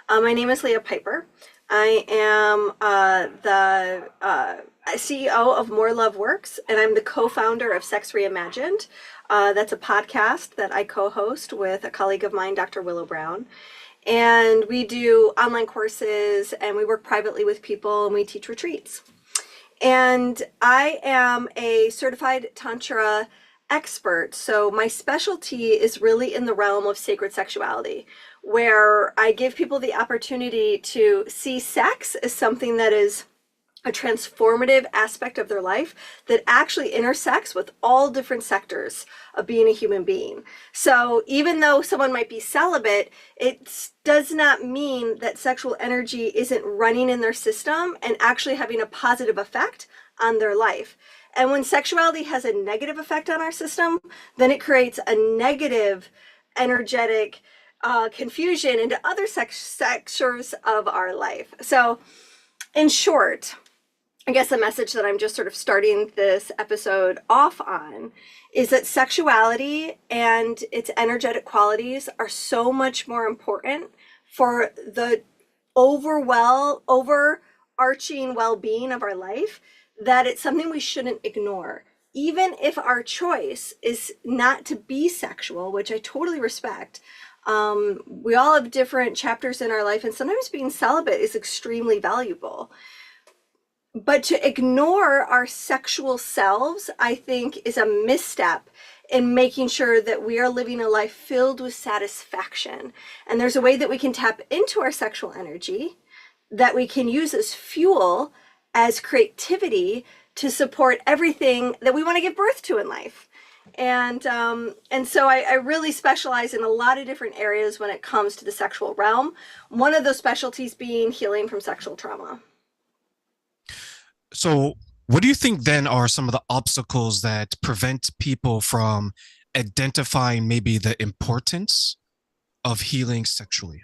My name is Leah Piper. I am the CEO of More Love Works, and I'm the co-founder of Sex Reimagined. That's a podcast that I co-host with a colleague of mine, Dr. Willow Brown. And we do online courses, and we work privately with people, and we teach retreats. And I am a certified Tantra expert. So my specialty is really in the realm of sacred sexuality, where I give people the opportunity to see sex as something that is a transformative aspect of their life that actually intersects with all different sectors of being a human being. So even though someone might be celibate, it does not mean that sexual energy isn't running in their system and actually having a positive effect on their life. And when sexuality has a negative effect on our system, then it creates a negative energetic confusion into other sectors of our life. So in short, I guess the message that I'm just sort of starting this episode off on is that sexuality and its energetic qualities are so much more important for the overarching well-being of our life that it's something we shouldn't ignore. Even if our choice is not to be sexual, which I totally respect, we all have different chapters in our life, and sometimes being celibate is extremely valuable. But to ignore our sexual selves, I think, is a misstep in making sure that we are living a life filled with satisfaction. And there's a way that we can tap into our sexual energy that we can use as fuel, as creativity to support everything that we want to give birth to in life. And so I really specialize in a lot of different areas when it comes to the sexual realm. One of those specialties being healing from sexual trauma. So, what do you think then are some of the obstacles that prevent people from identifying maybe the importance of healing sexually?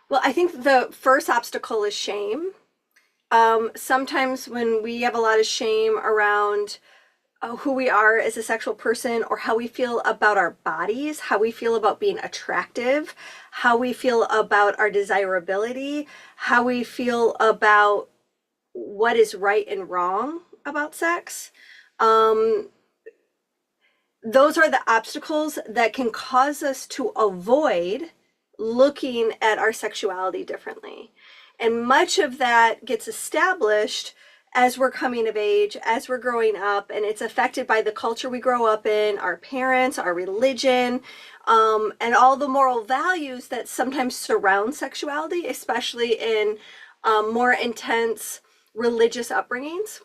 Well, I think the first obstacle is shame. Sometimes when we have a lot of shame around who we are as a sexual person, or how we feel about our bodies, how we feel about being attractive, how we feel about our desirability, how we feel about what is right and wrong about sex. Those are the obstacles that can cause us to avoid looking at our sexuality differently. And much of that gets established as we're coming of age, as we're growing up, and it's affected by the culture we grow up in, our parents, our religion, and all the moral values that sometimes surround sexuality, especially in more intense religious upbringings.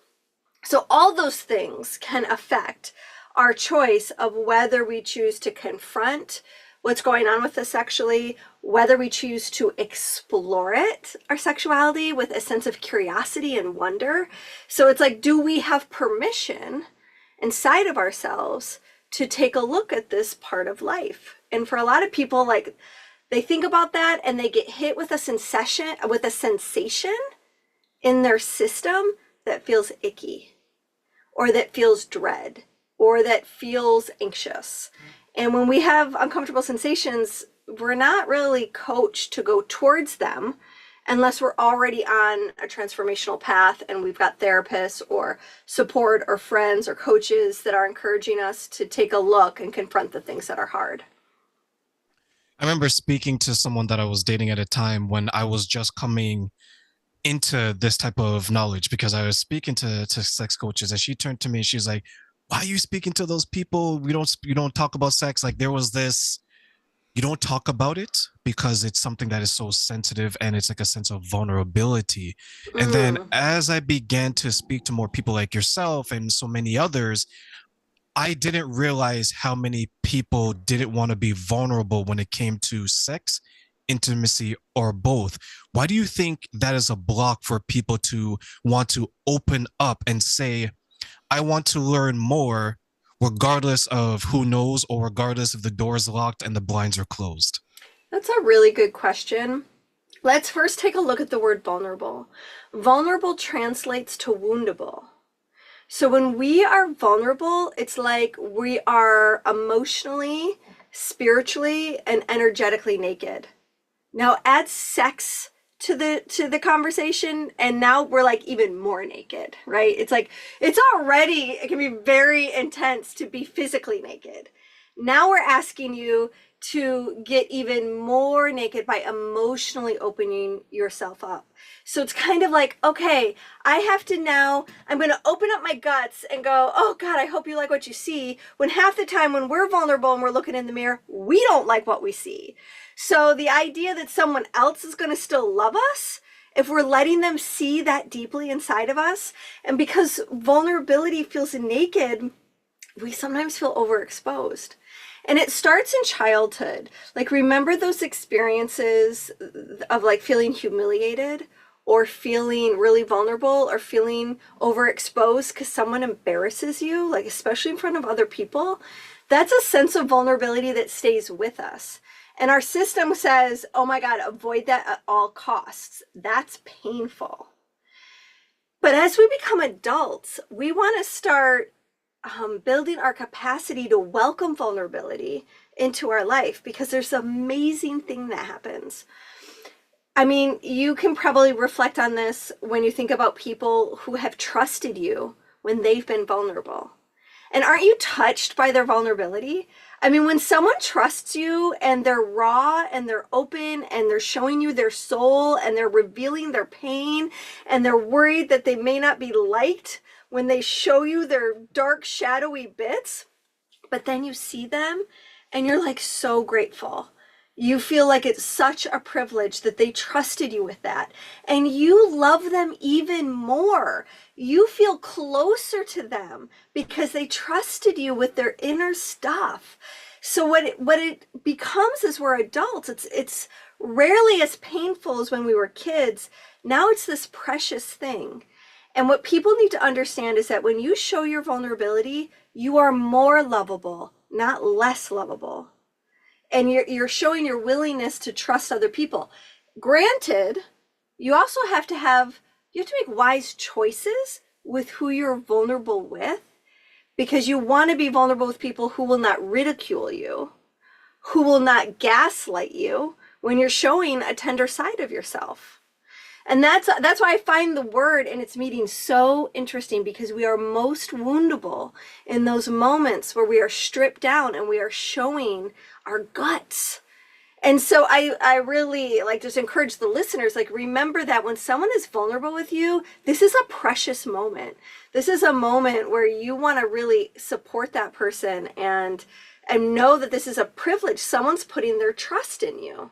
So all those things can affect our choice of whether we choose to confront what's going on with us sexually, whether we choose to explore it, our sexuality, with a sense of curiosity and wonder. So it's like, do we have permission inside of ourselves to take a look at this part of life? And for a lot of people, like, they think about that and they get hit with a sensation in their system that feels icky, or that feels dread, or that feels anxious. And when we have uncomfortable sensations, we're not really coached to go towards them unless we're already on a transformational path and we've got therapists or support or friends or coaches that are encouraging us to take a look and confront the things that are hard. I remember speaking to someone that I was dating at a time when I was just coming into this type of knowledge, because I was speaking to sex coaches, and she turned to me and she's like, why are you speaking to those people? You don't talk about sex. Like, there was this, you don't talk about it because it's something that is so sensitive, and it's like a sense of vulnerability. And then Mm. as I began to speak to more people like yourself and so many others, I didn't realize how many people didn't want to be vulnerable when it came to sex, intimacy, or both. Why do you think that is a block for people to want to open up and say, I want to learn more, regardless of who knows, or regardless if the door is locked and the blinds are closed? That's a really good question. Let's first take a look at the word vulnerable. Vulnerable translates to woundable. So when we are vulnerable, it's like we are emotionally, spiritually, and energetically naked. Now add sex to the conversation, and now we're like even more naked, right? It's like it's already, it can be very intense to be physically naked. Now we're asking you to get even more naked by emotionally opening yourself up. So it's kind of like, okay, I have to now, I'm going to open up my guts and go, oh God, I hope you like what you see. When half the time when we're vulnerable and we're looking in the mirror, we don't like what we see. So the idea that someone else is going to still love us, if we're letting them see that deeply inside of us, and because vulnerability feels naked, we sometimes feel overexposed. And it starts in childhood. Like, remember those experiences of like feeling humiliated or feeling really vulnerable or feeling overexposed because someone embarrasses you, like especially in front of other people? That's a sense of vulnerability that stays with us. And our system says, oh my God, avoid that at all costs. That's painful. But as we become adults, we want to start building our capacity to welcome vulnerability into our life, because there's an amazing thing that happens. I mean, you can probably reflect on this when you think about people who have trusted you when they've been vulnerable. And aren't you touched by their vulnerability? I mean, when someone trusts you and they're raw and they're open and they're showing you their soul and they're revealing their pain and they're worried that they may not be liked when they show you their dark, shadowy bits, but then you see them and you're like so grateful. You feel like it's such a privilege that they trusted you with that. And you love them even more. You feel closer to them because they trusted you with their inner stuff. So what it becomes as we're adults, it's rarely as painful as when we were kids. Now it's this precious thing. And what people need to understand is that when you show your vulnerability, you are more lovable, not less lovable. And you're showing your willingness to trust other people. Granted, you also have to make wise choices with who you're vulnerable with, because you want to be vulnerable with people who will not ridicule you, who will not gaslight you when you're showing a tender side of yourself. And that's why I find the word and its meaning so interesting, because we are most woundable in those moments where we are stripped down and we are showing our guts. And so I really like just encourage the listeners, like, remember that when someone is vulnerable with you, this is a precious moment. This is a moment where you want to really support that person and know that this is a privilege. Someone's putting their trust in you.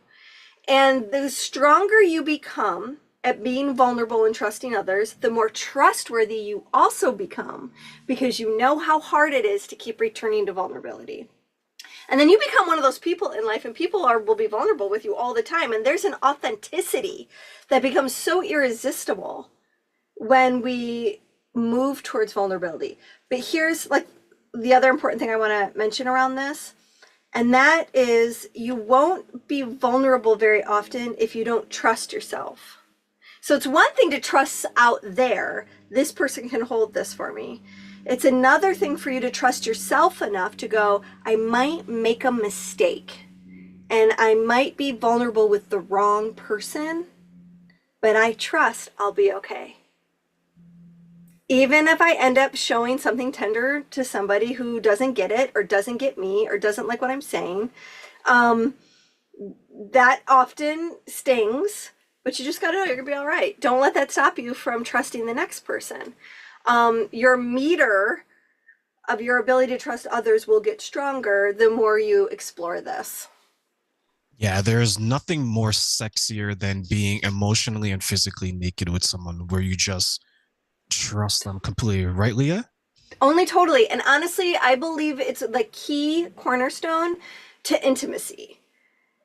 And the stronger you become at being vulnerable and trusting others, the more trustworthy you also become, because you know how hard it is to keep returning to vulnerability. And then you become one of those people in life, and people will be vulnerable with you all the time. And there's an authenticity that becomes so irresistible when we move towards vulnerability. But here's like the other important thing I want to mention around this. And that is, you won't be vulnerable very often if you don't trust yourself. So it's one thing to trust out there. This person can hold this for me. It's another thing for you to trust yourself enough to go, I might make a mistake and I might be vulnerable with the wrong person, but I trust I'll be okay. Even if I end up showing something tender to somebody who doesn't get it or doesn't get me or doesn't like what I'm saying, that often stings, but you just gotta know you're gonna be all right. Don't let that stop you from trusting the next person. Your meter of your ability to trust others will get stronger the more you explore this. Yeah, there's nothing more sexier than being emotionally and physically naked with someone where you just trust them completely, right, Leah? Only totally. And honestly, I believe it's the key cornerstone to intimacy.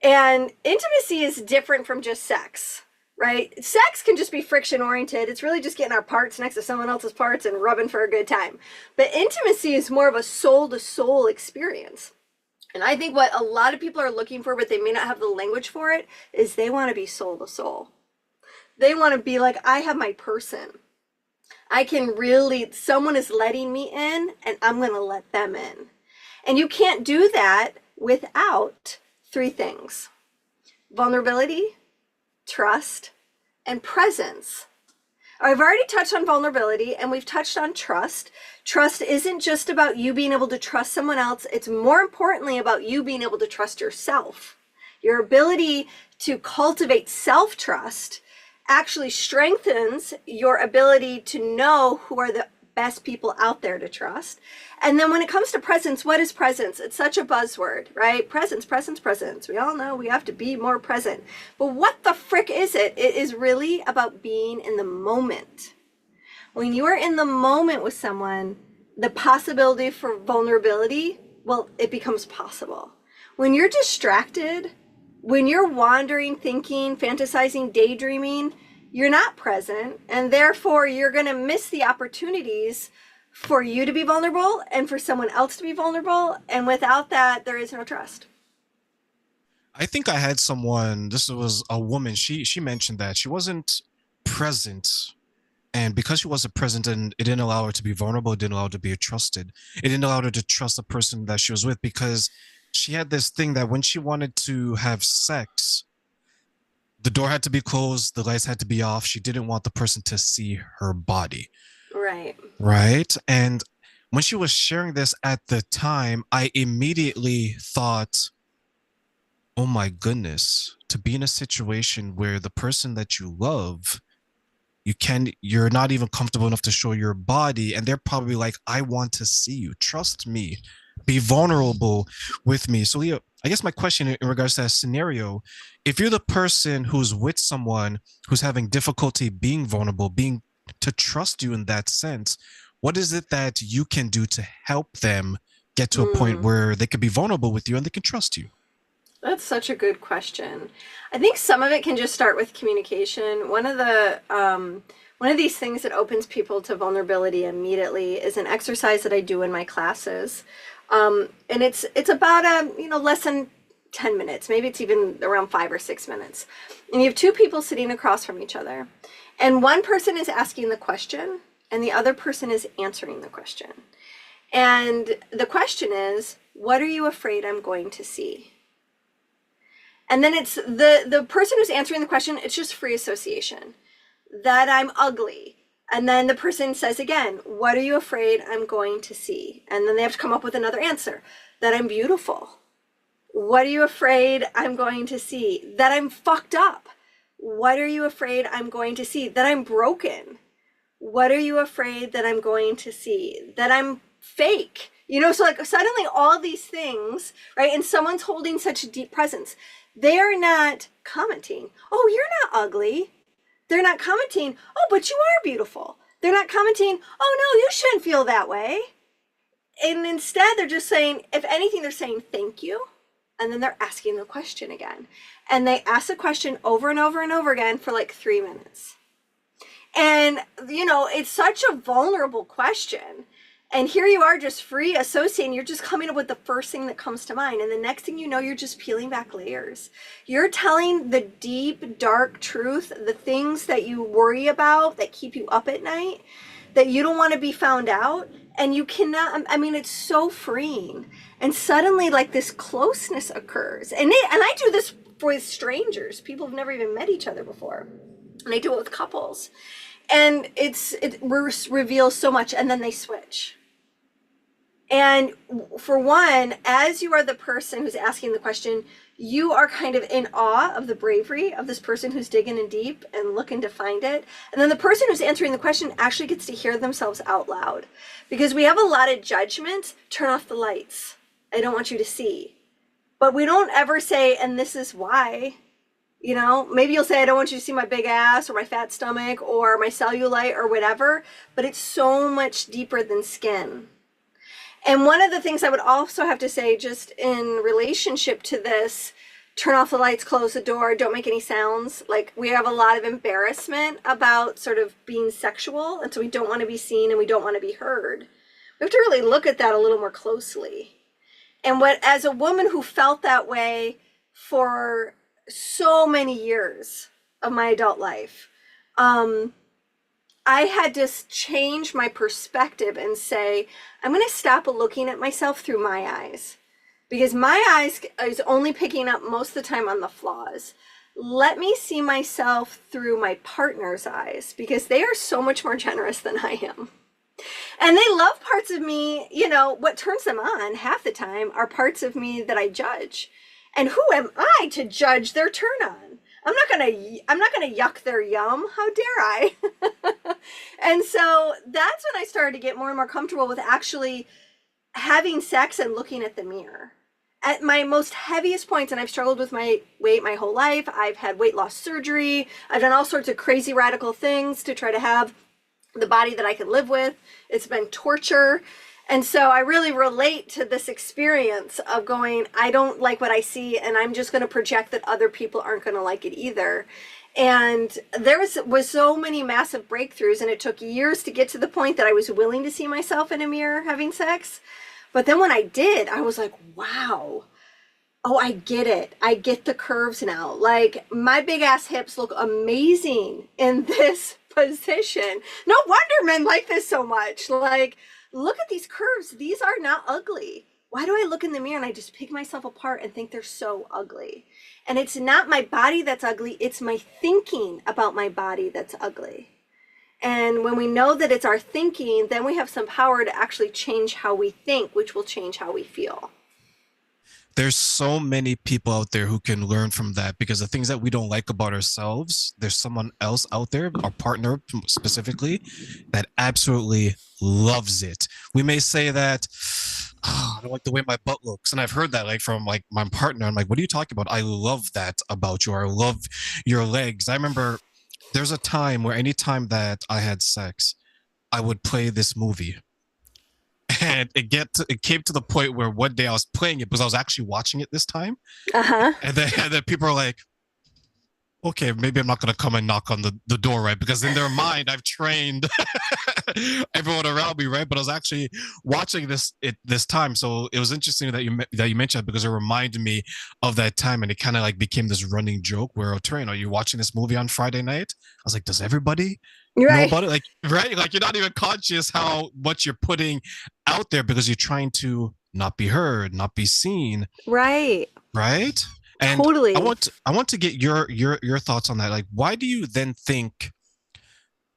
And intimacy is different from just sex, right? Sex can just be friction oriented. It's really just getting our parts next to someone else's parts and rubbing for a good time. But intimacy is more of a soul to soul experience. And I think what a lot of people are looking for, but they may not have the language for it, is they want to be soul to soul. They want to be like, I have my person. I can really, someone is letting me in and I'm going to let them in. And you can't do that without three things: vulnerability, trust, and presence. I've already touched on vulnerability and we've touched on trust. Trust isn't just about you being able to trust someone else. It's more importantly about you being able to trust yourself. Your ability to cultivate self-trust actually strengthens your ability to know who are the best people out there to trust. And then when it comes to presence, what is presence? It's such a buzzword, right? Presence, presence, presence. We all know we have to be more present. But what the frick is it? It is really about being in the moment. When you are in the moment with someone, the possibility for vulnerability, well, it becomes possible. When you're distracted, when you're wandering, thinking, fantasizing, daydreaming, you're not present, and therefore you're going to miss the opportunities for you to be vulnerable and for someone else to be vulnerable. And without that, there is no trust. I think I had someone, this was a woman, she mentioned that she wasn't present. And because she wasn't present and it didn't allow her to be vulnerable, it didn't allow her to be trusted. It didn't allow her to trust the person that she was with because she had this thing that when she wanted to have sex, the door had to be closed, the lights had to be off. She didn't want the person to see her body. Right. Right. And when she was sharing this at the time, I immediately thought, oh my goodness, to be in a situation where the person that you love, you're not even comfortable enough to show your body. And they're probably like, I want to see you. Trust me. Be vulnerable with me. So, Leah, I guess my question in regards to that scenario, if you're the person who's with someone who's having difficulty being vulnerable, being to trust you in that sense, what is it that you can do to help them get to a point Mm. where they could be vulnerable with you and they can trust you? That's such a good question. I think some of it can just start with communication. One of these things that opens people to vulnerability immediately is an exercise that I do in my classes, and it's about less than 10 minutes. Maybe it's even around 5 or 6 minutes. And you have two people sitting across from each other, and one person is asking the question, and the other person is answering the question. And the question is, "What are you afraid I'm going to see?" And then it's the person who's answering the question, it's just free association. That I'm ugly. And then the person says again, what are you afraid I'm going to see? And then they have to come up with another answer. That I'm beautiful. What are you afraid I'm going to see? That I'm fucked up. What are you afraid I'm going to see? That I'm broken. What are you afraid that I'm going to see? That I'm fake. So like suddenly all these things, right? And someone's holding such a deep presence. They're not commenting, oh, you're not ugly. They're not commenting, oh, but you are beautiful. They're not commenting, oh, no, you shouldn't feel that way. And instead, they're just saying, if anything, they're saying thank you. And then they're asking the question again. And they ask the question over and over and over again for like 3 minutes. And, it's such a vulnerable question. And here you are just free associating. You're just coming up with the first thing that comes to mind. And the next thing you know, you're just peeling back layers. You're telling the deep, dark truth, the things that you worry about, that keep you up at night, that you don't want to be found out. And you cannot, it's so freeing. And suddenly like this closeness occurs. And I do this with strangers. People have never even met each other before. And I do it with couples. And it reveals so much, and then they switch. And for one, as you are the person who's asking the question, you are kind of in awe of the bravery of this person who's digging in deep and looking to find it. And then the person who's answering the question actually gets to hear themselves out loud. Because we have a lot of judgments. Turn off the lights. I don't want you to see. But we don't ever say, and this is why. Maybe you'll say, I don't want you to see my big ass or my fat stomach or my cellulite or whatever, but it's so much deeper than skin. And one of the things I would also have to say, just in relationship to this, turn off the lights, close the door, don't make any sounds. Like, we have a lot of embarrassment about sort of being sexual, and so we don't want to be seen and we don't want to be heard. We have to really look at that a little more closely. And as a woman who felt that way for so many years of my adult life, I had to change my perspective and say, I'm going to stop looking at myself through my eyes. because my eyes is only picking up most of the time on the flaws. Let me see myself through my partner's eyes because they are so much more generous than I am. And they love parts of me, what turns them on half the time are parts of me that I judge. And who am I to judge their turn on? I'm not gonna yuck their yum. How dare I? And so that's when I started to get more and more comfortable with actually having sex and looking at the mirror. At my most heaviest points, and I've struggled with my weight my whole life. I've had weight loss surgery. I've done all sorts of crazy radical things to try to have the body that I can live with. It's been torture. And so I really relate to this experience of going, I don't like what I see, and I'm just going to project that other people aren't going to like it either. And there was so many massive breakthroughs, and it took years to get to the point that I was willing to see myself in a mirror having sex. But then when I did, I was like, wow. Oh, I get it. I get the curves now. Like, my big ass hips look amazing in this position. No wonder men like this so much. Like, look at these curves. These are not ugly. Why do I look in the mirror and I just pick myself apart and think they're so ugly? And it's not my body that's ugly, it's my thinking about my body that's ugly. And when we know that it's our thinking, then we have some power to actually change how we think, which will change how we feel. There's so many people out there who can learn from that because the things that we don't like about ourselves, there's someone else out there, our partner specifically, that absolutely loves it. We may say that, oh, I don't like the way my butt looks. And I've heard that like from like my partner. I'm like, what are you talking about? I love that about you. Or I love your legs. I remember there's a time where anytime that I had sex, I would play this movie. And it came to the point where one day I was playing it because I was actually watching it this time, Uh-huh. and then people are like, okay, maybe I'm not gonna come and knock on the door, right? Because in their mind, I've trained everyone around me, right? But I was actually watching this time, so it was interesting that you mentioned that because it reminded me of that time, and it kind of like became this running joke where, oh, Train, are you watching this movie on Friday night? I was like, does everybody You're know right. about it? Like, right? Like you're not even conscious how much you're putting out there because you're trying to not be heard, not be seen, Right. right? And Totally. I want to get your thoughts on that. Like, why do you then think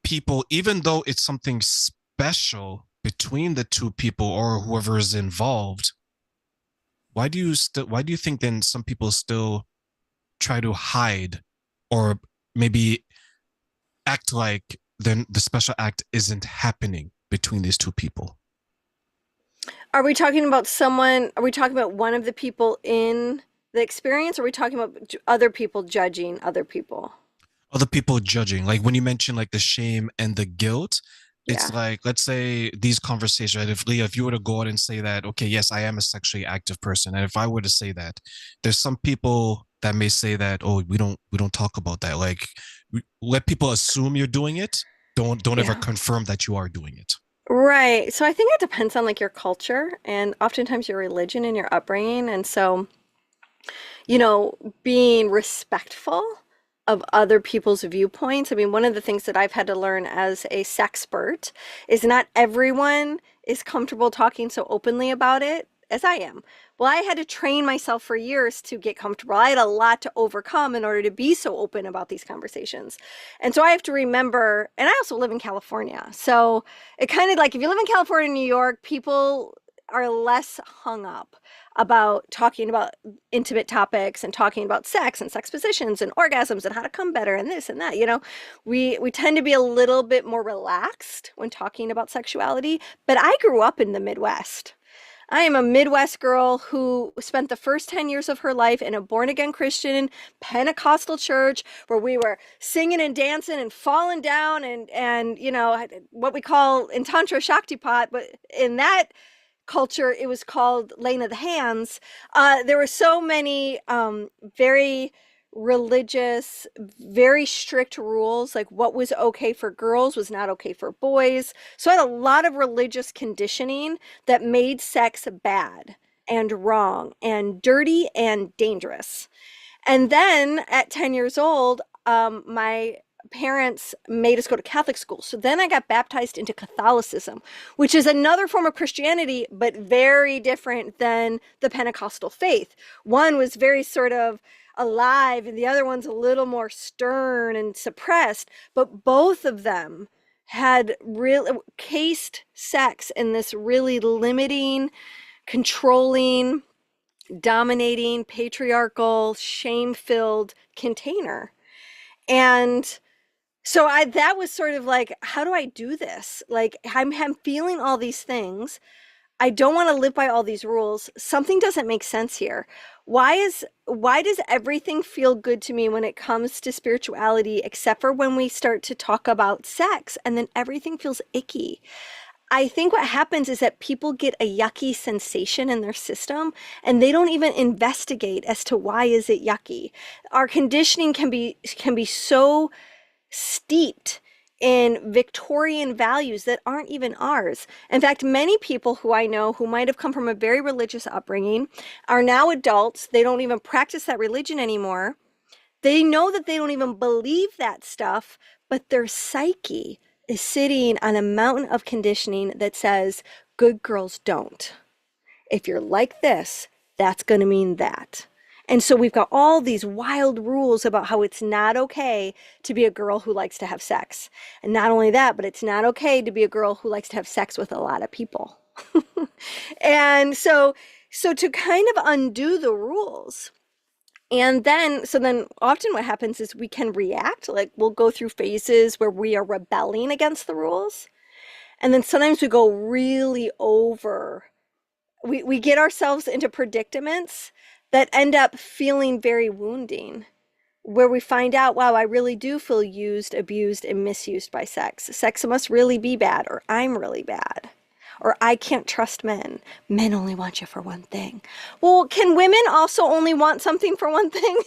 people, even though it's something special between the two people or whoever is involved, why do you think then some people still try to hide or maybe act like then the special act isn't happening between these two people? Are we talking about one of the people in the experience? Or are we talking about other people judging other people? Other people judging, like when you mention like the shame and the guilt, it's Yeah. like, let's say these conversations, right? If Leah, if you were to go out and say that, okay, yes, I am a sexually active person, and if I were to say that, there's some people that may say that, oh, we don't talk about that. Like, let people assume you're doing it. Don't ever Yeah. confirm that you are doing it. Right. So I think it depends on like your culture and oftentimes your religion and your upbringing. And so, being respectful of other people's viewpoints. I mean, one of the things that I've had to learn as a sexpert is not everyone is comfortable talking so openly about it as I am. Well, I had to train myself for years to get comfortable. I had a lot to overcome in order to be so open about these conversations. And so I have to remember, and I also live in California. So it kind of like if you live in California, New York, people are less hung up about talking about intimate topics and talking about sex and sex positions and orgasms and how to come better and this and that. We tend to be a little bit more relaxed when talking about sexuality, but I grew up in the Midwest. I am a Midwest girl who spent the first 10 years of her life in a born again Christian Pentecostal church where we were singing and dancing and falling down and what we call in Tantra Shaktipat, but in that culture, it was called Lane of the Hands. There were so many very religious, very strict rules, like what was okay for girls was not okay for boys. So I had a lot of religious conditioning that made sex bad and wrong and dirty and dangerous. And then at 10 years old, my parents made us go to Catholic school. So then I got baptized into Catholicism, which is another form of Christianity, but very different than the Pentecostal faith. One was very sort of alive, and the other one's a little more stern and suppressed, but both of them had real cased sex in this really limiting, controlling, dominating, patriarchal, shame-filled container. And so that was sort of like, how do I do this? Like, I'm feeling all these things. I don't want to live by all these rules. Something doesn't make sense here. Why does everything feel good to me when it comes to spirituality, except for when we start to talk about sex, and then everything feels icky? I think what happens is that people get a yucky sensation in their system and they don't even investigate as to why is it yucky. Our conditioning can be so steeped in Victorian values that aren't even ours. In fact, many people who I know who might have come from a very religious upbringing are now adults. They don't even practice that religion anymore. They know that they don't even believe that stuff, but their psyche is sitting on a mountain of conditioning that says, good girls don't. If you're like this, that's going to mean that. And so we've got all these wild rules about how it's not okay to be a girl who likes to have sex. And not only that, but it's not okay to be a girl who likes to have sex with a lot of people. And so to kind of undo the rules, and then, so then often what happens is we can react, like we'll go through phases where we are rebelling against the rules. And then sometimes we go really over. We get ourselves into predicaments that end up feeling very wounding, where we find out, wow, I really do feel used, abused, and misused by sex. Sex must really be bad, or I'm really bad. Or I can't trust men. Men only want you for one thing. Well, can women also only want something for one thing?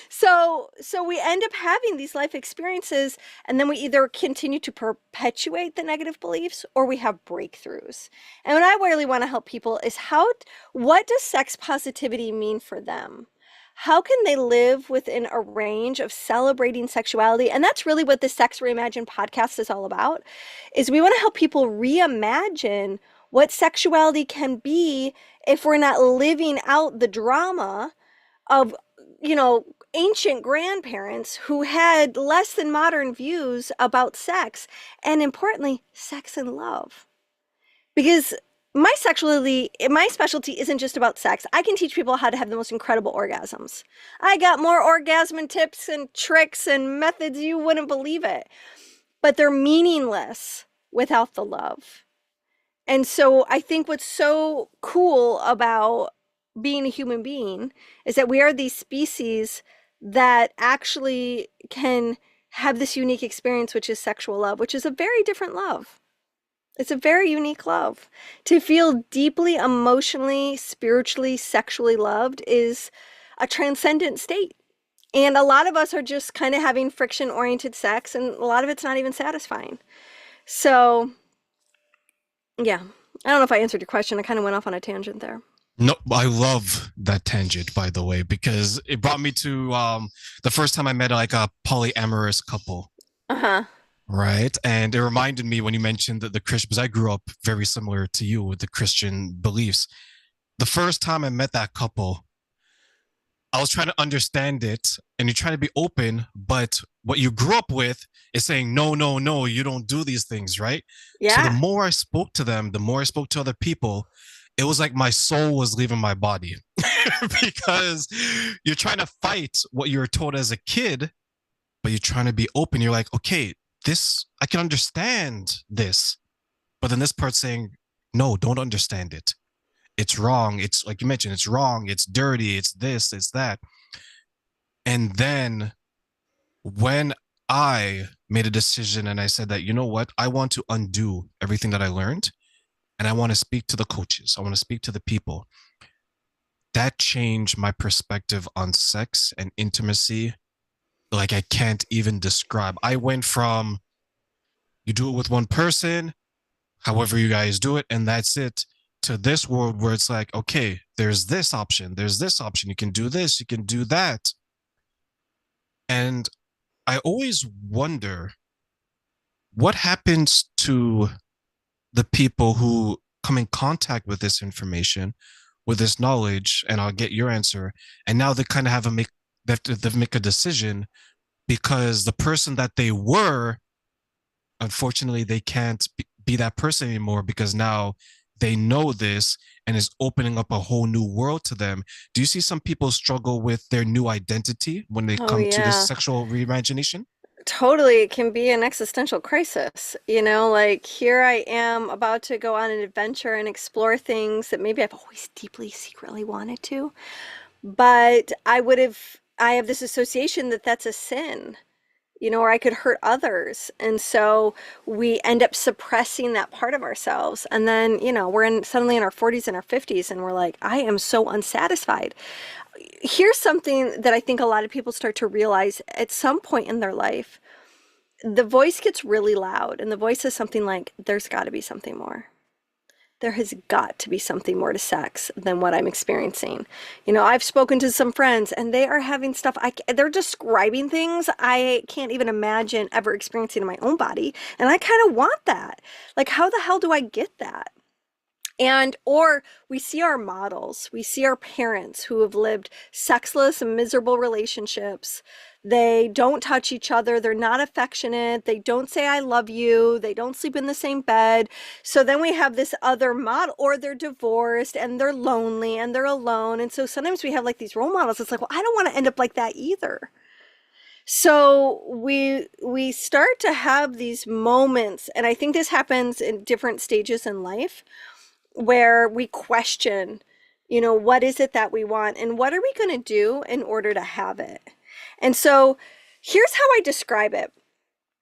So we end up having these life experiences, and then we either continue to perpetuate the negative beliefs or we have breakthroughs. And what I really want to help people is what does sex positivity mean for them? How can they live within a range of celebrating sexuality? And that's really what the Sex Reimagined podcast is all about, is we want to help people reimagine what sexuality can be if we're not living out the drama of, ancient grandparents who had less than modern views about sex, and importantly, sex and love. Because my specialty isn't just about sex. I can teach people how to have the most incredible orgasms. I got more orgasm tips and tricks and methods, you wouldn't believe it. But they're meaningless without the love. And so I think what's so cool about being a human being is that we are these species that actually can have this unique experience, which is sexual love, which is a very different love. It's a very unique love. To feel deeply, emotionally, spiritually, sexually loved is a transcendent state. And a lot of us are just kind of having friction-oriented sex, and a lot of it's not even satisfying. So, yeah. I don't know if I answered your question. I kind of went off on a tangent there. No, I love that tangent, by the way, because it brought me to the first time I met like a polyamorous couple. Uh-huh. Right. And it reminded me when you mentioned that the Christian, because I grew up very similar to you with the Christian beliefs. The first time I met that couple, I was trying to understand it, and you're trying to be open, but what you grew up with is saying, no, no, no, you don't do these things, right? Yeah. So the more I spoke to them, the more I spoke to other people, it was like my soul was leaving my body because you're trying to fight what you were told as a kid, but you're trying to be open. You're like, okay, this, I can understand this, but then this part's saying, no, don't understand it. It's wrong. It's like you mentioned, it's wrong. It's dirty. It's this, it's that. And then when I made a decision and I said that, you know what, I want to undo everything that I learned, and I want to speak to the coaches. I want to speak to the people. That changed my perspective on sex and intimacy. Like I can't even describe. I went from you do it with one person, however you guys do it, and that's it, to this world where it's like, okay, there's this option, you can do this, you can do that. And I always wonder what happens to the people who come in contact with this information, with this knowledge, and I'll get your answer. And now they kind of have a make they have to make a decision because the person that they were, unfortunately, they can't be that person anymore because now they know this and is opening up a whole new world to them. Do you see some people struggle with their new identity when they Oh come to this yeah. sexual reimagination? Totally, it can be an existential crisis. Like here I am about to go on an adventure and explore things that maybe I've always deeply secretly wanted to, but I have this association that that's a sin, or I could hurt others. And so we end up suppressing that part of ourselves. And then, we're suddenly in our 40s and our 50s and we're like, I am so unsatisfied. Here's something that I think a lot of people start to realize at some point in their life. The voice gets really loud, and the voice says something like, there's got to be something more. There has got to be something more to sex than what I'm experiencing. I've spoken to some friends and they are having stuff, they're describing things I can't even imagine ever experiencing in my own body. And I kind of want that. Like, how the hell do I get that? Or we see our models, we see our parents who have lived sexless and miserable relationships. They don't touch each other. They're not affectionate. They don't say, I love you. They don't sleep in the same bed. So then we have this other model, or they're divorced and they're lonely and they're alone. And so sometimes we have like these role models. It's like, well, I don't want to end up like that either. So we start to have these moments, and I think this happens in different stages in life where we question, what is it that we want and what are we going to do in order to have it? And so here's how I describe it.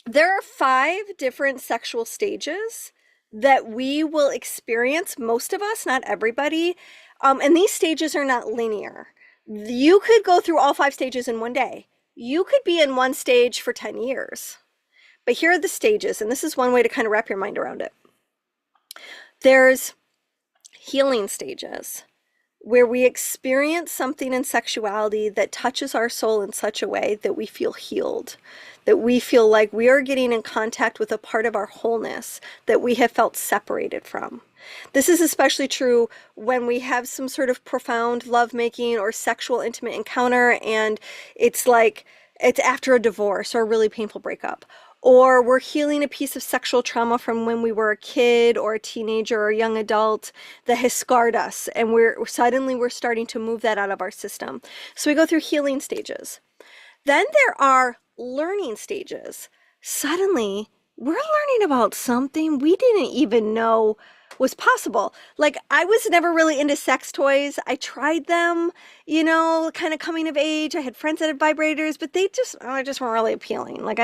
There are 5 different sexual stages that we will experience, most of us, not everybody. And these stages are not linear. You could go through all 5 stages in one day. You could be in one stage for 10 years. But here are the stages, and this is one way to kind of wrap your mind around it. There's healing stages, where we experience something in sexuality that touches our soul in such a way that we feel healed, that we feel like we are getting in contact with a part of our wholeness that we have felt separated from. This is especially true when we have some sort of profound lovemaking or sexual intimate encounter, and it's like it's after a divorce or a really painful breakup. Or we're healing a piece of sexual trauma from when we were a kid or a teenager or a young adult that has scarred us, and we're starting to move that out of our system. So we go through healing stages. Then there are learning stages. Suddenly, we're learning about something we didn't even know was possible. Like, I was never really into sex toys. I tried them, kind of coming of age. I had friends that had vibrators, but they just weren't really appealing. Like,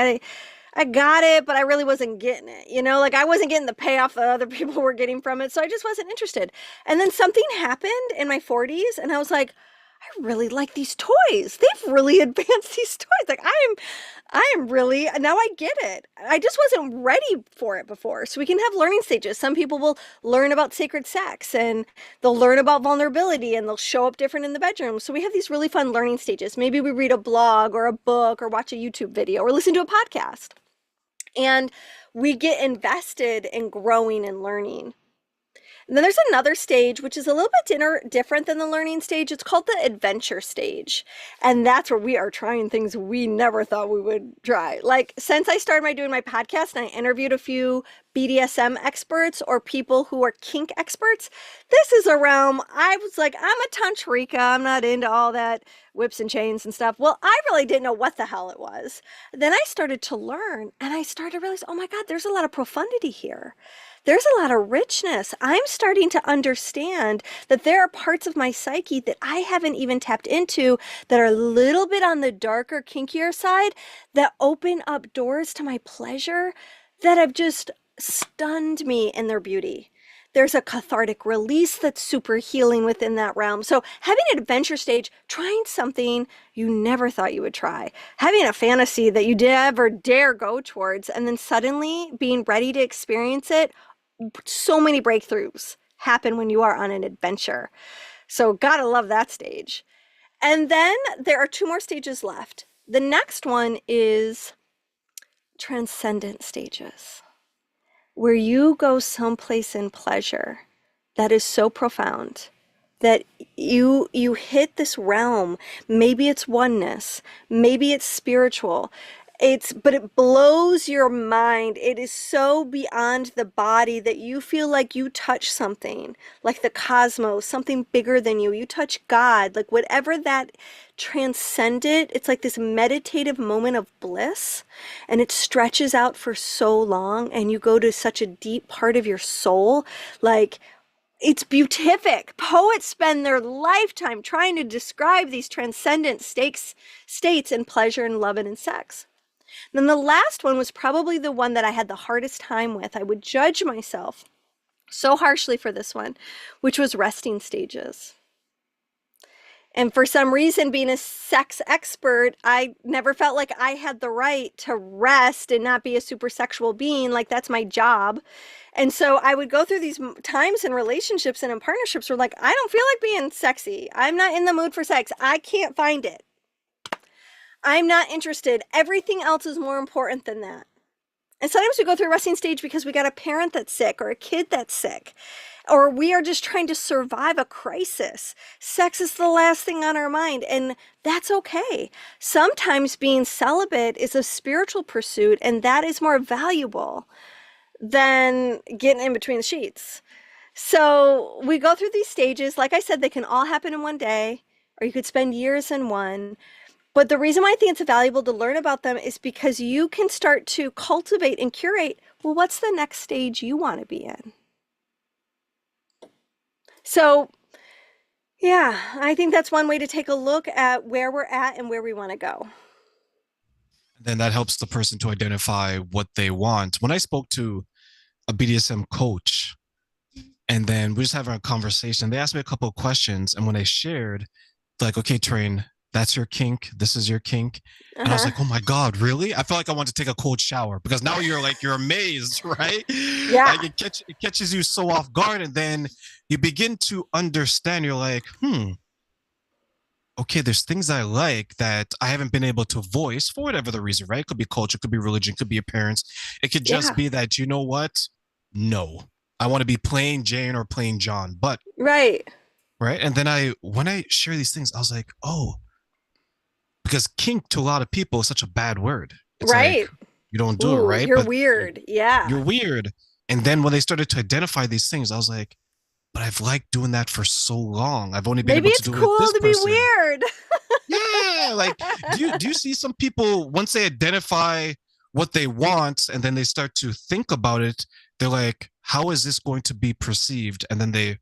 I got it, but I really wasn't getting it. Like, I wasn't getting the payoff that other people were getting from it. So I just wasn't interested. And then something happened in my 40s, and I was like, I really like these toys. They've really advanced these toys. Like, I am really, now I get it. I just wasn't ready for it before. So we can have learning stages. Some people will learn about sacred sex and they'll learn about vulnerability and they'll show up different in the bedroom. So we have these really fun learning stages. Maybe we read a blog or a book or watch a YouTube video or listen to a podcast. And we get invested in growing and learning. And then there's another stage, which is a little bit different than the learning stage. It's called the adventure stage. And that's where we are trying things we never thought we would try. Like, since I started doing my podcast and I interviewed a few BDSM experts or people who are kink experts, this is a realm I was like, I'm a tantrika. I'm not into all that whips and chains and stuff. Well, I really didn't know what the hell it was. Then I started to learn and I started to realize, oh my God, there's a lot of profundity here. There's a lot of richness. I'm starting to understand that there are parts of my psyche that I haven't even tapped into that are a little bit on the darker, kinkier side that open up doors to my pleasure that have just stunned me in their beauty. There's a cathartic release that's super healing within that realm. So having an adventure stage, trying something you never thought you would try, having a fantasy that you never dare go towards, and then suddenly being ready to experience it. So many breakthroughs happen when you are on an adventure. So gotta love that stage. And then there are 2 more stages left. The next one is transcendent stages, where you go someplace in pleasure that is so profound that you hit this realm. Maybe it's oneness, maybe it's spiritual. But it blows your mind. It is so beyond the body that you feel like you touch something, like the cosmos, something bigger than you. You touch God, like whatever that transcendent, it's like this meditative moment of bliss, and it stretches out for so long, and you go to such a deep part of your soul. Like, it's beatific. Poets spend their lifetime trying to describe these transcendent states in pleasure and love and in sex. Then the last one was probably the one that I had the hardest time with. I would judge myself so harshly for this one, which was resting stages. And for some reason, being a sex expert, I never felt like I had the right to rest and not be a super sexual being. Like, that's my job. And so I would go through these times in relationships and in partnerships where, like, I don't feel like being sexy. I'm not in the mood for sex. I can't find it. I'm not interested. Everything else is more important than that. And sometimes we go through a resting stage because we got a parent that's sick or a kid that's sick, or we are just trying to survive a crisis. Sex is the last thing on our mind, and that's okay. Sometimes being celibate is a spiritual pursuit, and that is more valuable than getting in between the sheets. So we go through these stages. Like I said, they can all happen in one day, or you could spend years in one. But the reason why I think it's valuable to learn about them is because you can start to cultivate and curate, well, what's the next stage you want to be in? So, yeah, I think that's one way to take a look at where we're at and where we want to go. Then that helps the person to identify what they want. When I spoke to a BDSM coach, and then we just having a conversation, they asked me a couple of questions. And when I shared, like, okay, Train, that's your kink. This is your kink. And I was like, oh my God, really? I felt like I wanted to take a cold shower because now you're amazed, right? Yeah. Like it catches you so off guard. And then you begin to understand, you're like, okay, there's things I like that I haven't been able to voice for whatever the reason, right? It could be culture, could be religion, could be your parents. It could just Yeah. be that, you know what? No, I want to be plain Jane or plain John. But Right. right. And then when I share these things, I was like, oh, because kink to a lot of people is such a bad word. It's like, Right. you don't do it Ooh, right, you're but weird. Yeah. you're weird. And then when they started to identify these things, I was like, but I've liked doing that for so long. I've only been Maybe able to it's do it with cool this to be person. weird. Yeah. Like, do you see some people once they identify what they want and then they start to think about it, they're like, how is this going to be perceived? And then they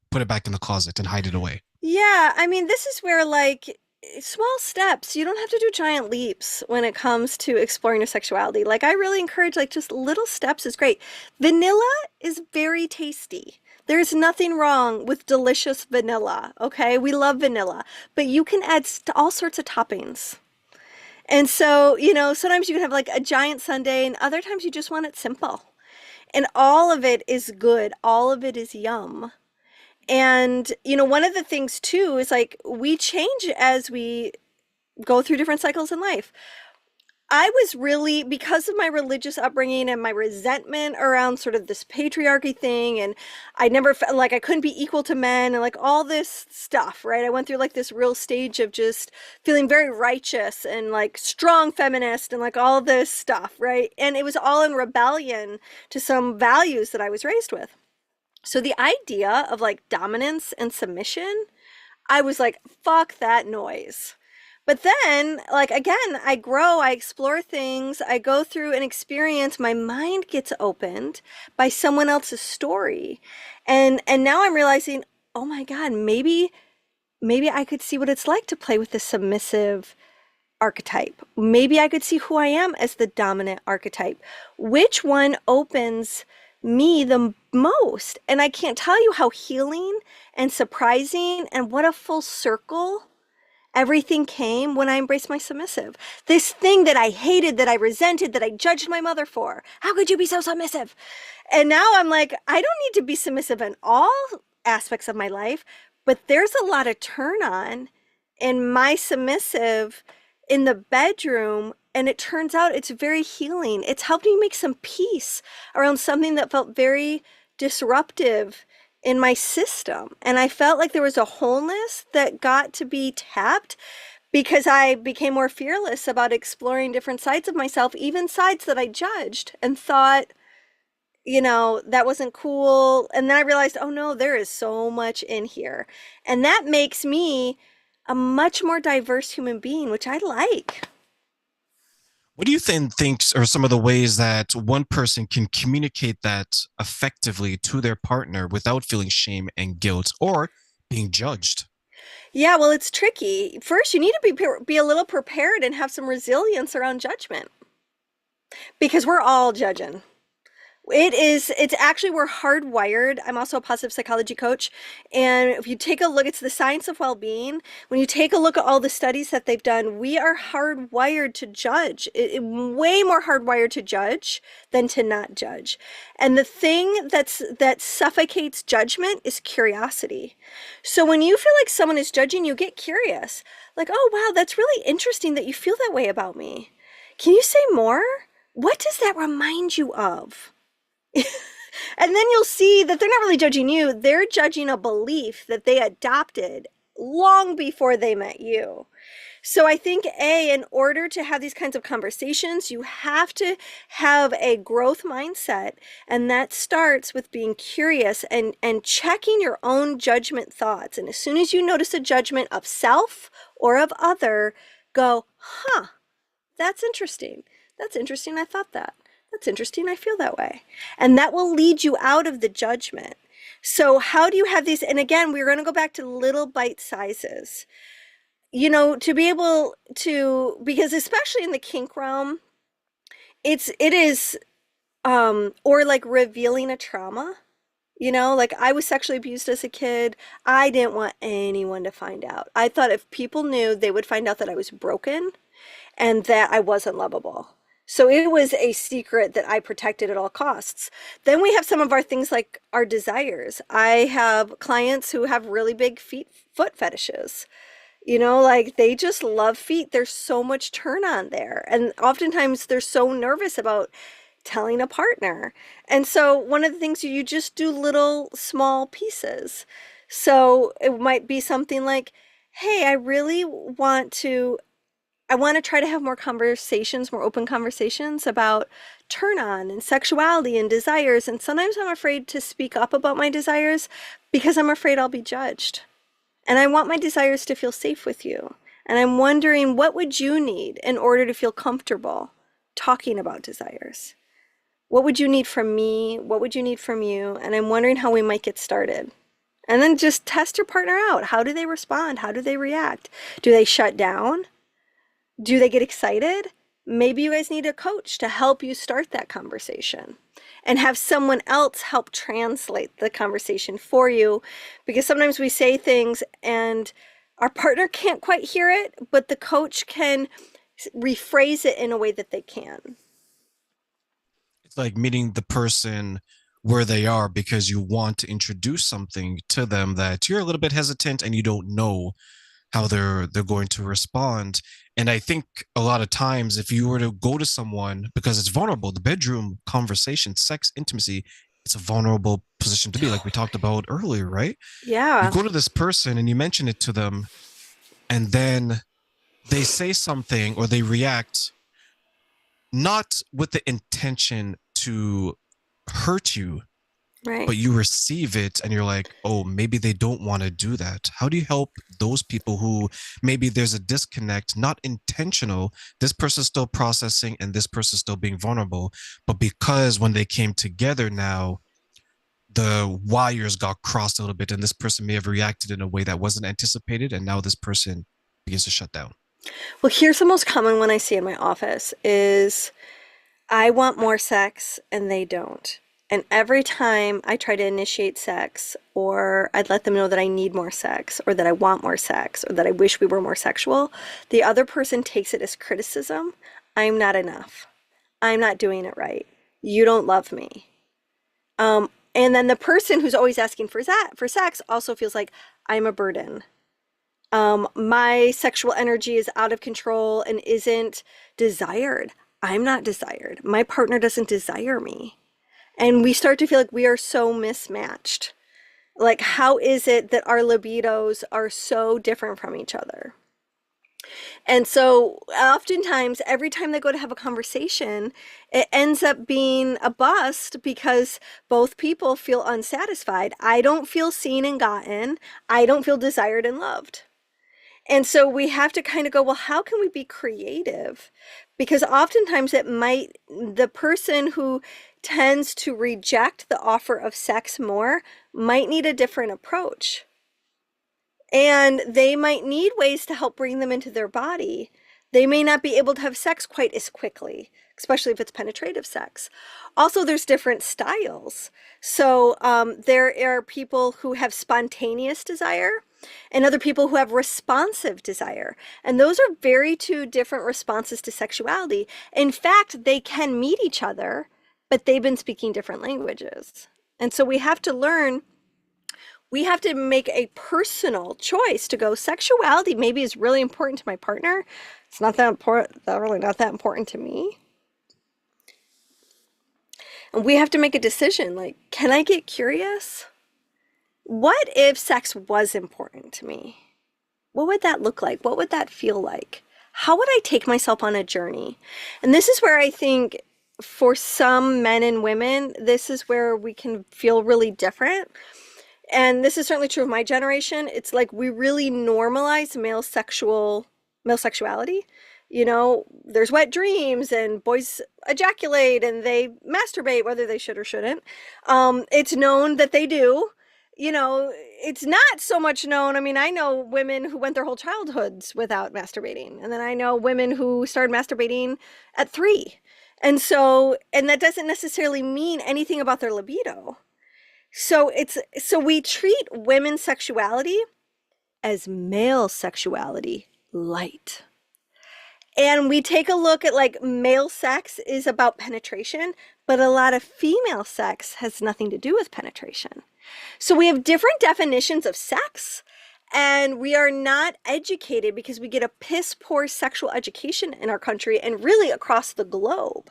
put it back in the closet and hide it away. Yeah, I mean, this is where, like, small steps. You don't have to do giant leaps when it comes to exploring your sexuality. Like, I really encourage, like, just little steps is great. Vanilla is very tasty. There's nothing wrong with delicious vanilla, okay? We love vanilla, but you can add all sorts of toppings. And so, sometimes you can have like a giant sundae, and other times you just want it simple. And all of it is good. All of it is yum. And, one of the things too is like we change as we go through different cycles in life. I was really, because of my religious upbringing and my resentment around sort of this patriarchy thing, and I never felt like I couldn't be equal to men and like all this stuff, right? I went through like this real stage of just feeling very righteous and like strong feminist and like all this stuff, right? And it was all in rebellion to some values that I was raised with. So the idea of like dominance and submission, I was like, fuck that noise. But then, like, again, I grow, I explore things, I go through an experience, my mind gets opened by someone else's story. And now I'm realizing, oh my God, maybe I could see what it's like to play with the submissive archetype. Maybe I could see who I am as the dominant archetype. Which one opens me the most? And I can't tell you how healing and surprising and what a full circle everything came when I embraced my submissive. This thing that I hated, that I resented, that I judged my mother for. How could you be so submissive? And now I'm like, I don't need to be submissive in all aspects of my life, but there's a lot of turn on in my submissive in the bedroom, and it turns out it's very healing. It's helped me make some peace around something that felt very disruptive in my system. And I felt like there was a wholeness that got to be tapped because I became more fearless about exploring different sides of myself, even sides that I judged and thought, that wasn't cool. And then I realized, oh no, there is so much in here. And that makes me a much more diverse human being, which I like. What do you think are some of the ways that one person can communicate that effectively to their partner without feeling shame and guilt or being judged? Yeah, well, it's tricky. First, you need to be a little prepared and have some resilience around judgment because we're all judging. It's actually, we're hardwired. I'm also a positive psychology coach. And if you take a look, it's the science of well being. When you take a look at all the studies that they've done, we are hardwired to judge, way more hardwired to judge than to not judge. And the thing that suffocates judgment is curiosity. So when you feel like someone is judging you, get curious. Like, oh, wow, that's really interesting that you feel that way about me. Can you say more? What does that remind you of? And then you'll see that they're not really judging you, they're judging a belief that they adopted long before they met you. So I think in order to have these kinds of conversations, you have to have a growth mindset, and that starts with being curious and checking your own judgment thoughts. And as soon as you notice a judgment of self or of other, go, huh, that's interesting. That's interesting. I thought that. That's interesting. I feel that way. And that will lead you out of the judgment. So, how do you have these? And again, we're going to go back to little bite sizes. To be able to, because especially in the kink realm, it is, or like revealing a trauma. Like I was sexually abused as a kid. I didn't want anyone to find out. I thought if people knew, they would find out that I was broken and that I wasn't lovable. So it was a secret that I protected at all costs. Then we have some of our things like our desires. I have clients who have really big foot fetishes. Like they just love feet. There's so much turn on there. And oftentimes they're so nervous about telling a partner. And so one of the things you just do little small pieces. So it might be something like, hey, I want to try to have more conversations, more open conversations about turn on and sexuality and desires. And sometimes I'm afraid to speak up about my desires because I'm afraid I'll be judged. And I want my desires to feel safe with you. And I'm wondering, what would you need in order to feel comfortable talking about desires? What would you need from me? What would you need from you? And I'm wondering how we might get started. And then just test your partner out. How do they respond? How do they react? Do they shut down? Do they get excited? Maybe you guys need a coach to help you start that conversation and have someone else help translate the conversation for you, because sometimes we say things and our partner can't quite hear it, but the coach can rephrase it in a way that they can. It's like meeting the person where they are because you want to introduce something to them that you're a little bit hesitant and you don't know how they're going to respond. And I think a lot of times if you were to go to someone, because it's vulnerable, the bedroom conversation, sex, intimacy, it's a vulnerable position to be, like we talked about earlier, right? You Yeah, go to this person and you mention it to them, and then they say something or they react not with the intention to hurt you, right. but you receive it and you're like, oh, maybe they don't want to do that. How do you help those people who maybe there's a disconnect, not intentional? This person's still processing and this person's still being vulnerable. But because when they came together now, the wires got crossed a little bit and this person may have reacted in a way that wasn't anticipated. And now this person begins to shut down. Well, here's the most common one I see in my office is I want more sex and they don't. And every time I try to initiate sex, or I'd let them know that I need more sex, or that I want more sex, or that I wish we were more sexual, the other person takes it as criticism. I'm not enough. I'm not doing it right. You don't love me. And then the person who's always asking for sex also feels like I'm a burden. My sexual energy is out of control and isn't desired. I'm not desired. My partner doesn't desire me. And we start to feel like we are so mismatched. Like, how is it that our libidos are so different from each other? And so, oftentimes, every time they go to have a conversation, it ends up being a bust because both people feel unsatisfied. I don't feel seen and gotten. I don't feel desired and loved. And so we have to kind of go, well, how can we be creative? Because oftentimes the person who tends to reject the offer of sex more might need a different approach. And they might need ways to help bring them into their body. They may not be able to have sex quite as quickly, especially if it's penetrative sex. Also, there's different styles. So there are people who have spontaneous desire and other people who have responsive desire. And those are very two different responses to sexuality. In fact, they can meet each other, but they've been speaking different languages. And so we have to make a personal choice to go, sexuality maybe is really important to my partner. It's not that important, really not that important to me. And we have to make a decision, like, can I get curious? What if sex was important to me? What would that look like? What would that feel like? How would I take myself on a journey? And this is where I think for some men and women, this is where we can feel really different. And this is certainly true of my generation. It's like we really normalize male sexuality. There's wet dreams and boys ejaculate and they masturbate, whether they should or shouldn't. It's known that they do. It's not so much known. I mean, I know women who went their whole childhoods without masturbating. And then I know women who started masturbating at 3. And that doesn't necessarily mean anything about their libido. So we treat women's sexuality as male sexuality light. And we take a look at like male sex is about penetration, but a lot of female sex has nothing to do with penetration. So we have different definitions of sex, and we are not educated because we get a piss poor sexual education in our country and really across the globe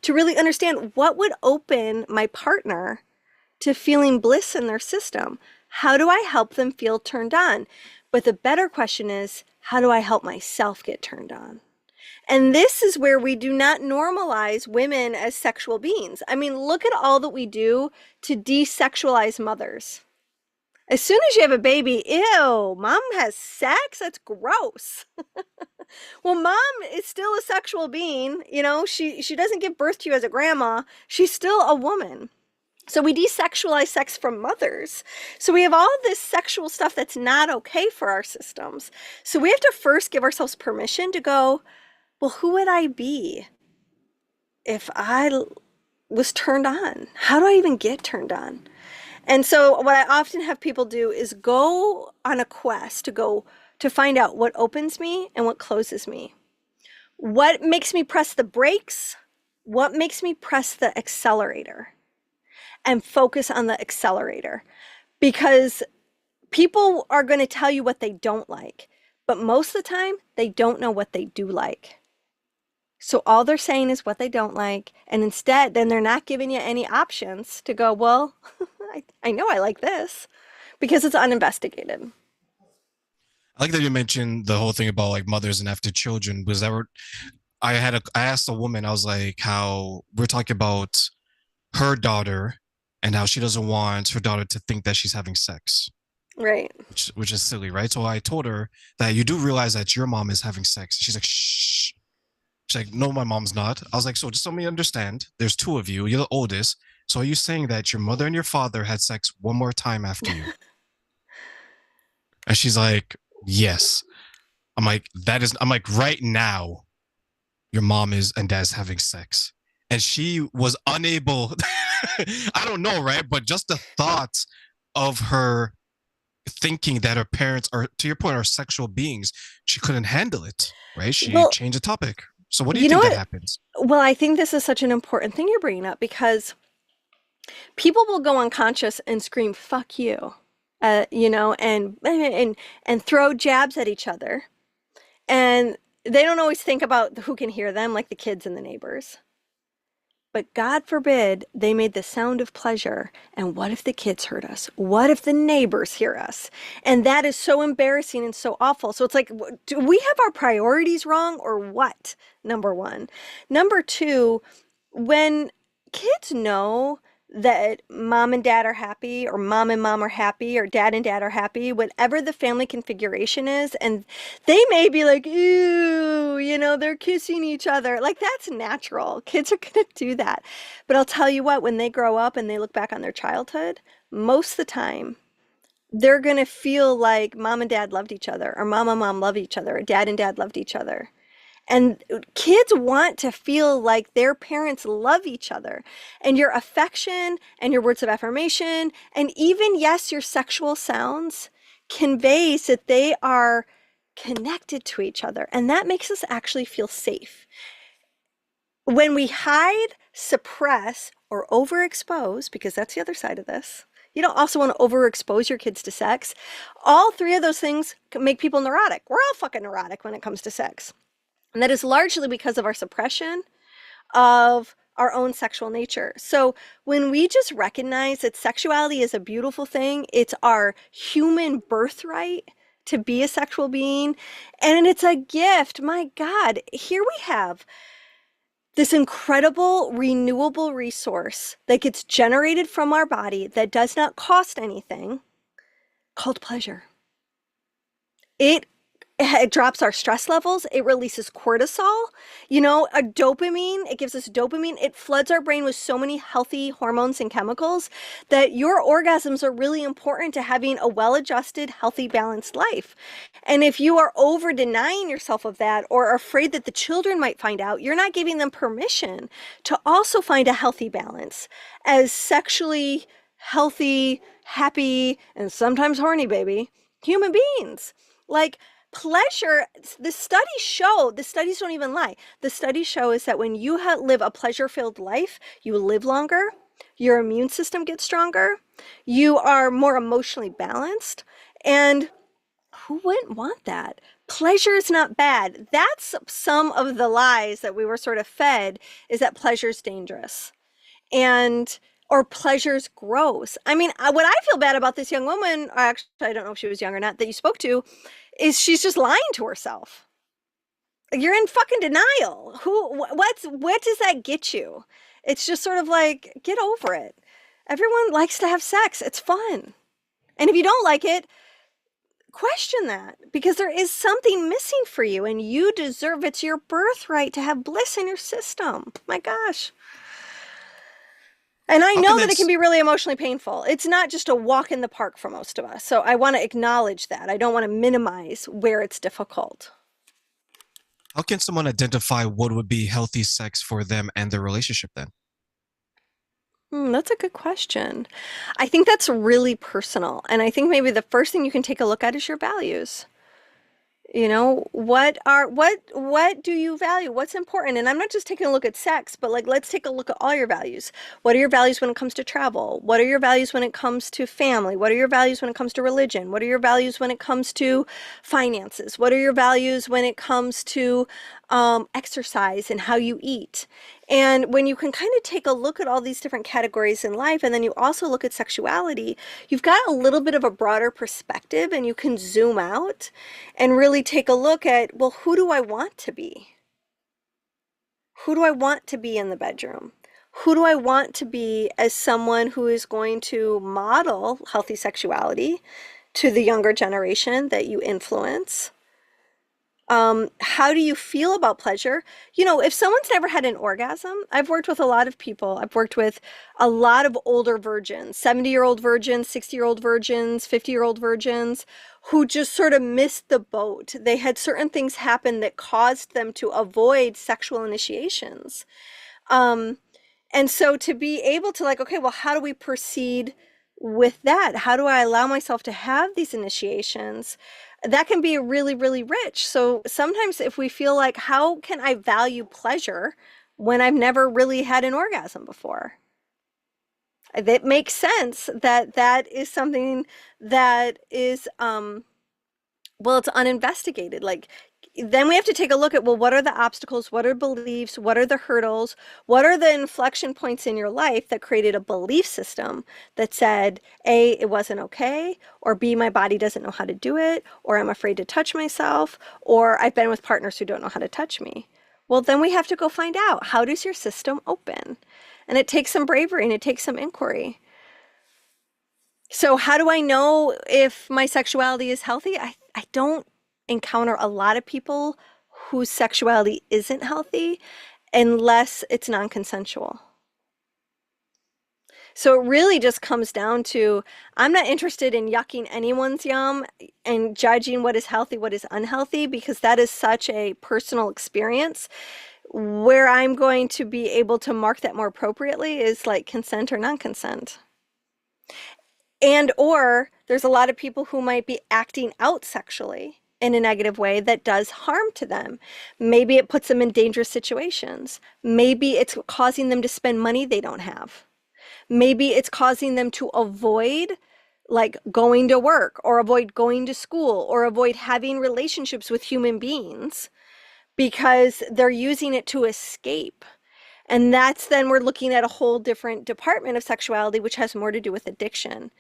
to really understand what would open my partner to feeling bliss in their system. How do I help them feel turned on? But the better question is, how do I help myself get turned on? And this is where we do not normalize women as sexual beings. I mean, look at all that we do to desexualize mothers. As soon as you have a baby, ew, mom has sex? That's gross. Well, mom is still a sexual being. She doesn't give birth to you as a grandma. She's still a woman. So we desexualize sex from mothers. So we have all this sexual stuff that's not okay for our systems. So we have to first give ourselves permission to go, well, who would I be if I was turned on? How do I even get turned on? And so what I often have people do is go on a quest to find out what opens me and what closes me. What makes me press the brakes? What makes me press the accelerator? And focus on the accelerator, because people are going to tell you what they don't like, but most of the time they don't know what they do like. So all they're saying is what they don't like, and instead then they're not giving you any options to go, well, I know I like this, because it's uninvestigated. I like that you mentioned the whole thing about like mothers and after children, because I asked a woman, I was like, how we're talking about her daughter and how she doesn't want her daughter to think that she's having sex. Right. Which is silly, right? So I told her that you do realize that your mom is having sex. She's like, shh. She's like, no, my mom's not. I was like, so just let me understand. There's 2 of you. You're the oldest. So are you saying that your mother and your father had sex one more time after you? And she's like, yes. I'm like, right now, your mom and dad's having sex. And she was unable, I don't know, right? But just the thought of her thinking that her parents are, to your point, are sexual beings, she couldn't handle it, right? She changed the topic. So what do you think that happens? Well, I think this is such an important thing you're bringing up, because people will go unconscious and scream, fuck you. and throw jabs at each other. And they don't always think about who can hear them, like the kids and the neighbors. But God forbid they made the sound of pleasure. And what if the kids heard us? What if the neighbors hear us? And that is so embarrassing and so awful. So it's like, do we have our priorities wrong or what? Number one. Number two, when kids know that mom and dad are happy, or mom and mom are happy, or dad and dad are happy, whatever the family configuration is, and they may be like, ew, they're kissing each other. Like, that's natural. Kids are going to do that. But I'll tell you what, when they grow up and they look back on their childhood, most of the time, they're going to feel like mom and dad loved each other, or mom and mom loved each other, or dad and dad loved each other. And kids want to feel like their parents love each other. And your affection and your words of affirmation, and even, yes, your sexual sounds conveys that they are connected to each other. And that makes us actually feel safe. When we hide, suppress, or overexpose, because that's the other side of this, you don't also want to overexpose your kids to sex. All three of those things can make people neurotic. We're all fucking neurotic when it comes to sex. And that is largely because of our suppression of our own sexual nature. So when we just recognize that sexuality is a beautiful thing, it's our human birthright to be a sexual being, and it's a gift. My God, here we have this incredible renewable resource that gets generated from our body that does not cost anything, called pleasure. It drops our stress levels. It releases cortisol, a dopamine. It gives us dopamine. It floods our brain with so many healthy hormones and chemicals that your orgasms are really important to having a well-adjusted, healthy, balanced life. And if you are over denying yourself of that, or are afraid that the children might find out, you're not giving them permission to also find a healthy balance as sexually healthy, happy, and sometimes horny, baby, human beings. Like, pleasure, the studies don't even lie. The studies show is that when you live a pleasure-filled life, you live longer, your immune system gets stronger, you are more emotionally balanced, and who wouldn't want that? Pleasure is not bad. That's some of the lies that we were sort of fed, is that pleasure is dangerous. And or pleasure's gross. I mean, what I feel bad about this young woman, actually, I don't know if she was young or not, that you spoke to, is she's just lying to herself. You're in fucking denial. What does that get you? It's just sort of like, get over it. Everyone likes to have sex. It's fun. And if you don't like it, question that, because there is something missing for you, and you deserve, it's your birthright to have bliss in your system. My gosh. And I know that it can be really emotionally painful. It's not just a walk in the park for most of us. So I want to acknowledge that. I don't want to minimize where it's difficult. How can someone identify what would be healthy sex for them and their relationship then? That's a good question. I think that's really personal. And I think maybe the first thing you can take a look at is your values. What do you value? What's important? And I'm not just taking a look at sex, but like, let's take a look at all your values. What are your values when it comes to travel? What are your values when it comes to family? What are your values when it comes to religion? What are your values when it comes to finances? What are your values when it comes to exercise and how you eat? And when you can kind of take a look at all these different categories in life, and then you also look at sexuality, you've got a little bit of a broader perspective, and you can zoom out and really take a look at, well, who do I want to be? Who do I want to be in the bedroom? Who do I want to be as someone who is going to model healthy sexuality to the younger generation that you influence? How do you feel about pleasure? If someone's never had an orgasm, I've worked with a lot of people. I've worked with a lot of older virgins, 70-year-old virgins, 60-year-old virgins, 50-year-old virgins, who just sort of missed the boat. They had certain things happen that caused them to avoid sexual initiations. And so to be able to, like, okay, well, how do we proceed with that? How do I allow myself to have these initiations? That can be really, really rich. So sometimes if we feel like, how can I value pleasure when I've never really had an orgasm before? It makes sense that that is something that is well, it's uninvestigated. Like, then we have to take a look at, well, what are the obstacles? What are beliefs? What are the hurdles? What are the inflection points in your life that created a belief system that said, A, it wasn't okay, or B, my body doesn't know how to do it, or I'm afraid to touch myself, or I've been with partners who don't know how to touch me. Well, then we have to go find out, how does your system open? And it takes some bravery and it takes some inquiry. So how do I know if my sexuality is healthy? I don't encounter a lot of people whose sexuality isn't healthy unless it's non-consensual. So it really just comes down to, I'm not interested in yucking anyone's yum and judging what is healthy, what is unhealthy, because that is such a personal experience. Where I'm going to be able to mark that more appropriately is like consent or non-consent. And or there's a lot of people who might be acting out sexually in a negative way that does harm to them. Maybe it puts them in dangerous situations. Maybe it's causing them to spend money they don't have. Maybe it's causing them to avoid like going to work or avoid going to school or avoid having relationships with human beings because they're using it to escape. And that's then we're looking at a whole different department of sexuality, which has more to do with addiction.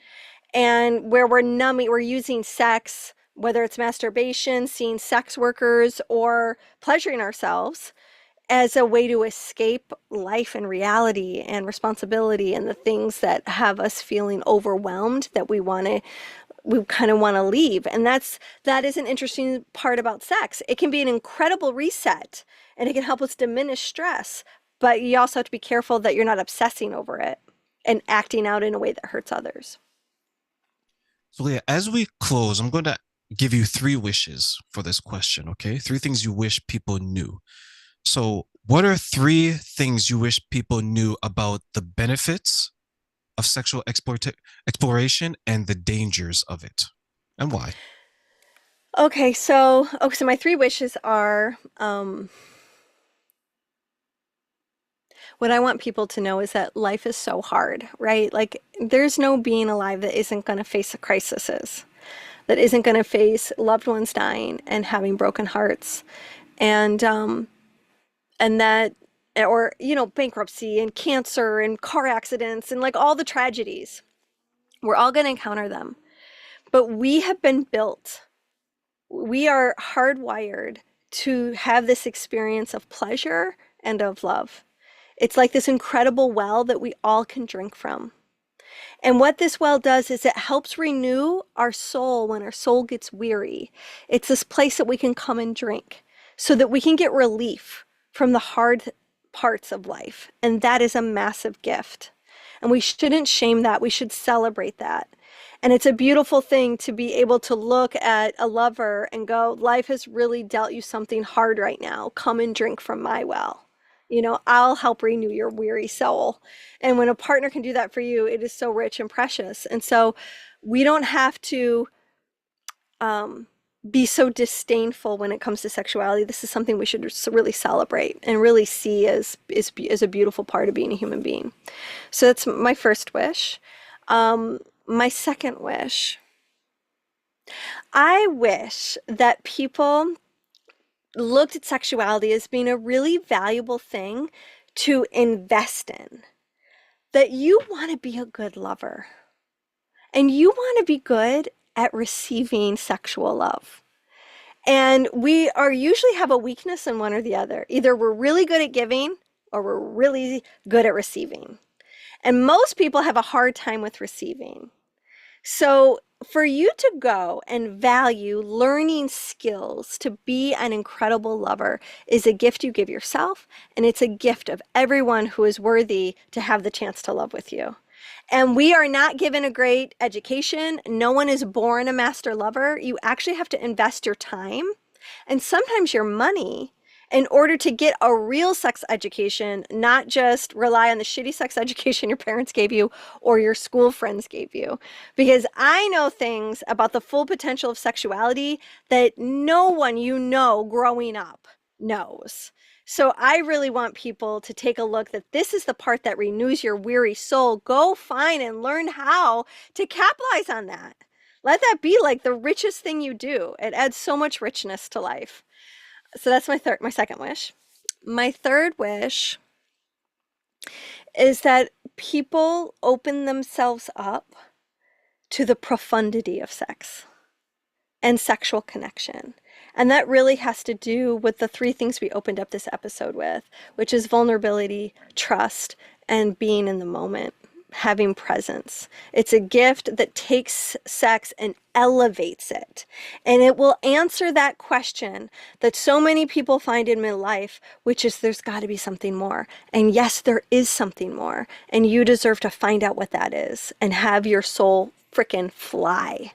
And where we're using sex, whether it's masturbation, seeing sex workers, or pleasuring ourselves as a way to escape life and reality and responsibility and the things that have us feeling overwhelmed that we kind of want to leave. And that is an interesting part about sex. It can be an incredible reset and it can help us diminish stress, but you also have to be careful that you're not obsessing over it and acting out in a way that hurts others. So, Leah, as we close, I'm going to give you three wishes for this question, okay? Three things you wish people knew. So, what are three things you wish people knew about the benefits of sexual exploration and the dangers of it, and why? So my three wishes are what I want people to know is that life is so hard, right? Like, there's no being alive that isn't going to face crises, that isn't going to face loved ones dying and having broken hearts, and and that, or bankruptcy and cancer and car accidents and like all the tragedies. We're all going to encounter them, but we have been built. We are hardwired to have this experience of pleasure and of love. It's like this incredible well that we all can drink from. And what this well does is it helps renew our soul when our soul gets weary. It's this place that we can come and drink so that we can get relief from the hard parts of life. And that is a massive gift. And we shouldn't shame that. We should celebrate that. And it's a beautiful thing to be able to look at a lover and go, life has really dealt you something hard right now. Come and drink from my well. I'll help renew your weary soul. And when a partner can do that for you, it is so rich and precious. And so we don't have to be so disdainful when it comes to sexuality. This is something we should really celebrate and really see as a beautiful part of being a human being. So that's my first wish. My second wish, I wish that people looked at sexuality as being a really valuable thing to invest in. That you want to be a good lover and you want to be good at receiving sexual love. And we are usually have a weakness in one or the other. Either we're really good at giving or we're really good at receiving. And most people have a hard time with receiving. So for you to go and value learning skills to be an incredible lover is a gift you give yourself, and it's a gift of everyone who is worthy to have the chance to love with you. And we are not given a great education. No one is born a master lover. You actually have to invest your time and sometimes your money in order to get a real sex education, not just rely on the shitty sex education your parents gave you or your school friends gave you. Because I know things about the full potential of sexuality that no one growing up knows. So I really want people to take a look that this is the part that renews your weary soul. Go find and learn how to capitalize on that. Let that be like the richest thing you do. It adds so much richness to life. So that's my second wish. My third wish is that people open themselves up to the profundity of sex and sexual connection. And that really has to do with the three things we opened up this episode with, which is vulnerability, trust, and being in the moment, having presence. It's a gift that takes sex and elevates it. And it will answer that question that so many people find in midlife, which is there's got to be something more. And yes, there is something more. And you deserve to find out what that is and have your soul frickin' fly.